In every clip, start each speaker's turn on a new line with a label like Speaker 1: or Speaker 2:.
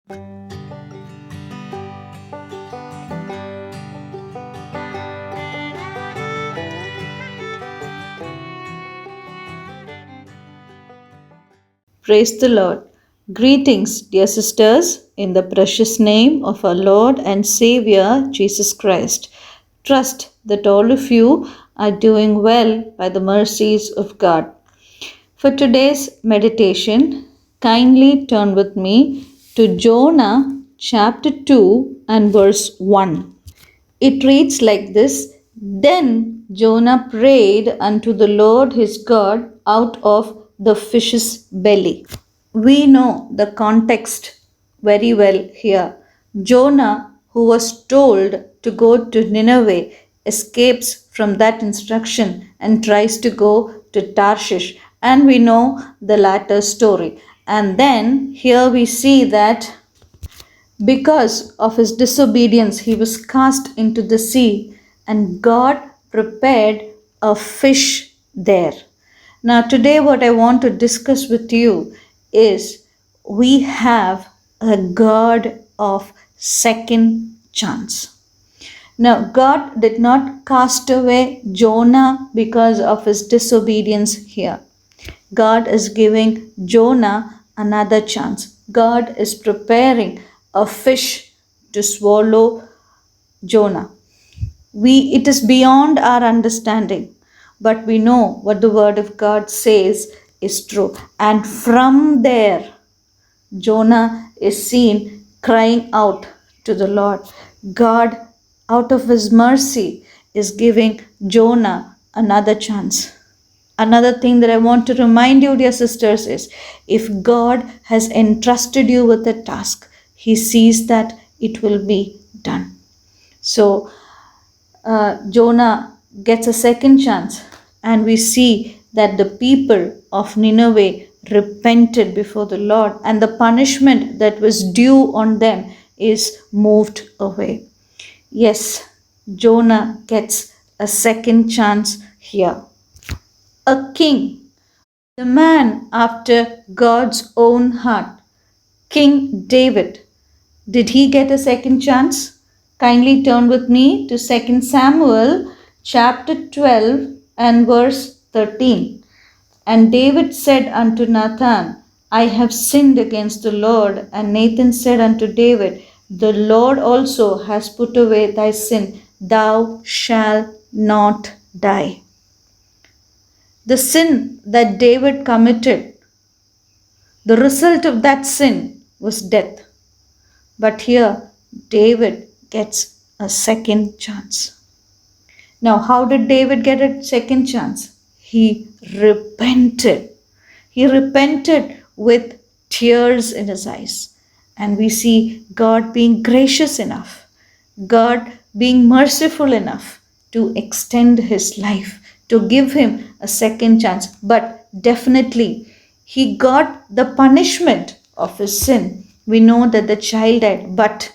Speaker 1: Praise the Lord. Greetings, dear sisters, in the precious name of our Lord and Savior Jesus Christ. Trust that all of you are doing well by the mercies of God. For today's meditation, kindly turn with me to Jonah chapter 2 and verse 1. It reads like this: Then Jonah prayed unto the Lord his God out of the fish's belly. We know the context very well here. Jonah, who was told to go to Nineveh, escapes from that instruction and tries to go to Tarshish. And we know the latter story. And then here we see that because of his disobedience, he was cast into the sea, and God prepared a fish there. Now, today, what I want to discuss with you is we have a God of second chance. Now, God did not cast away Jonah because of his disobedience here. God is giving Jonah another chance. God is preparing a fish to swallow Jonah. It is beyond our understanding, but we know what the word of God says is true. And from there, Jonah is seen crying out to the Lord. God, out of his mercy, is giving Jonah another chance. Another thing that I want to remind you, dear sisters, is if God has entrusted you with a task, He sees that it will be done. So, Jonah gets a second chance, and we see that the people of Nineveh repented before the Lord, and the punishment that was due on them is moved away. Yes, Jonah gets a second chance here. A king, the man after God's own heart, King David. Did he get a second chance? Kindly turn with me to 2 Samuel chapter 12 and verse 13. And David said unto Nathan, I have sinned against the Lord. And Nathan said unto David, The Lord also has put away thy sin. Thou shalt not die. The sin that David committed, the result of that sin was death. But here, David gets a second chance. Now, how did David get a second chance? He repented. He repented with tears in his eyes. And we see God being gracious enough, God being merciful enough to extend his life, to give him a second chance. But definitely, he got the punishment of his sin. We know that the child died, but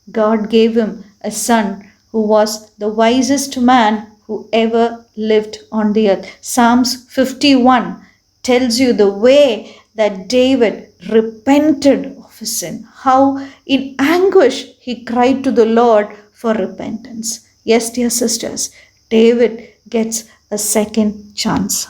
Speaker 1: God gave him a son who was the wisest man who ever lived on the earth. Psalms 51 tells you the way that David repented of his sin, how in anguish he cried to the Lord for repentance. Yes, dear sisters, David gets a second chance.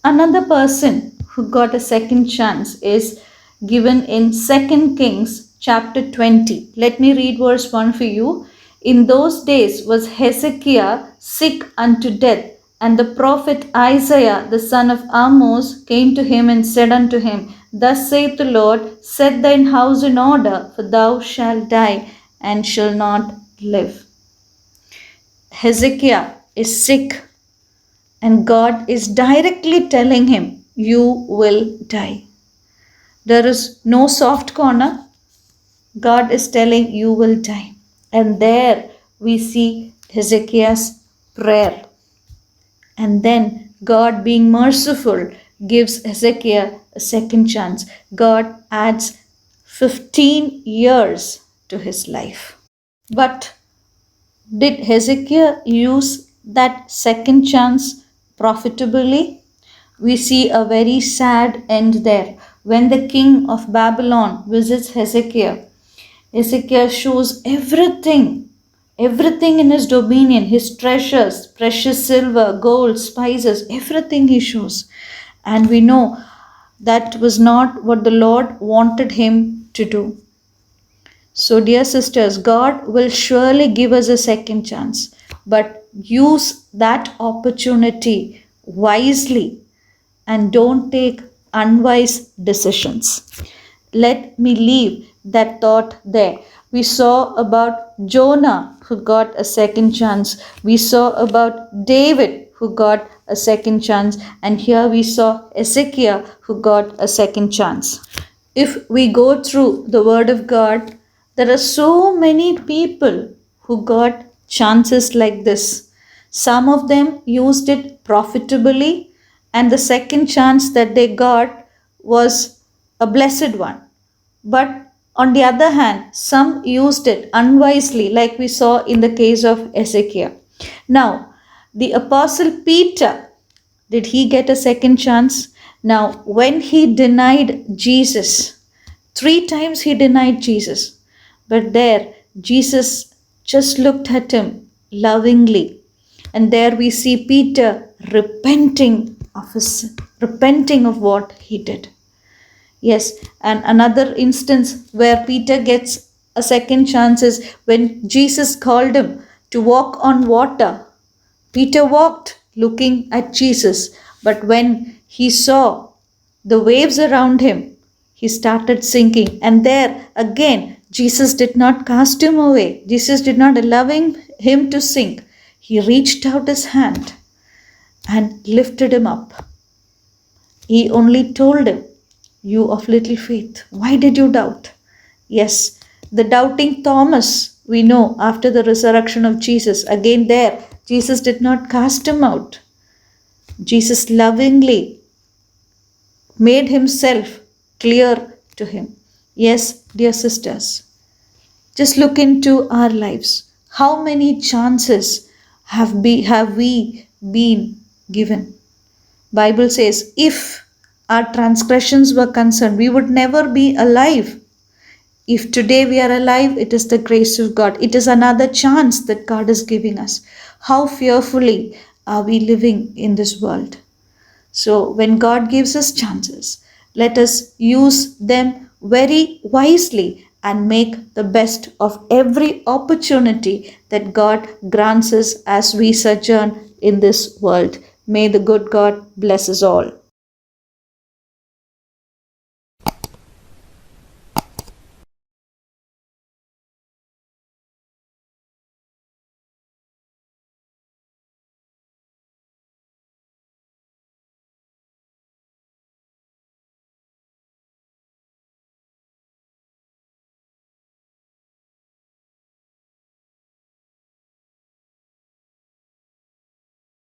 Speaker 1: Another person who got a second chance is given in 2 Kings chapter 20. Let me read verse 1 for you. In those days was Hezekiah sick unto death, and the prophet Isaiah the son of Amos came to him and said unto him, Thus saith the Lord, Set thine house in order, for thou shalt die and shall not live. Hezekiah is sick, and God is directly telling him, You will die. There is no soft corner. God is telling you will die. And there we see Hezekiah's prayer. And then God, being merciful, gives Hezekiah a second chance. God adds 15 years to his life. But did Hezekiah use that second chance profitably? We see a very sad end there. When the king of Babylon visits Hezekiah, Ezekiel shows everything in his dominion, his treasures, precious silver, gold, spices, everything he shows. And we know that was not what the Lord wanted him to do. So, dear sisters, God will surely give us a second chance, but use that opportunity wisely and don't take unwise decisions. Let me leave that thought there. We saw about Jonah who got a second chance. We saw about David who got a second chance. And here we saw Ezekiel who got a second chance. If we go through the Word of God, there are so many people who got chances like this. Some of them used it profitably, and the second chance that they got was a blessed one. But on the other hand, some used it unwisely, like we saw in the case of Ezekiel. Now, the Apostle Peter, did he get a second chance? Now, when he denied Jesus, 3 times he denied Jesus, but there Jesus just looked at him lovingly. And there we see Peter repenting of his sin, repenting of what he did. Yes, and another instance where Peter gets a second chance is when Jesus called him to walk on water. Peter walked looking at Jesus, but when he saw the waves around him, he started sinking. And there again, Jesus did not cast him away. Jesus did not allow him to sink. He reached out his hand and lifted him up. He only told him, "You of little faith, why did you doubt?" Yes, the doubting Thomas, we know after the resurrection of Jesus, again there, Jesus did not cast him out. Jesus lovingly made himself clear to him. Yes, dear sisters, just look into our lives. How many chances have we been given? Bible says, if our transgressions were concerned, we would never be alive. If today we are alive, it is the grace of God. It is another chance that God is giving us. How fearfully are we living in this world? So when God gives us chances, let us use them very wisely and make the best of every opportunity that God grants us as we sojourn in this world. May the good God bless us all.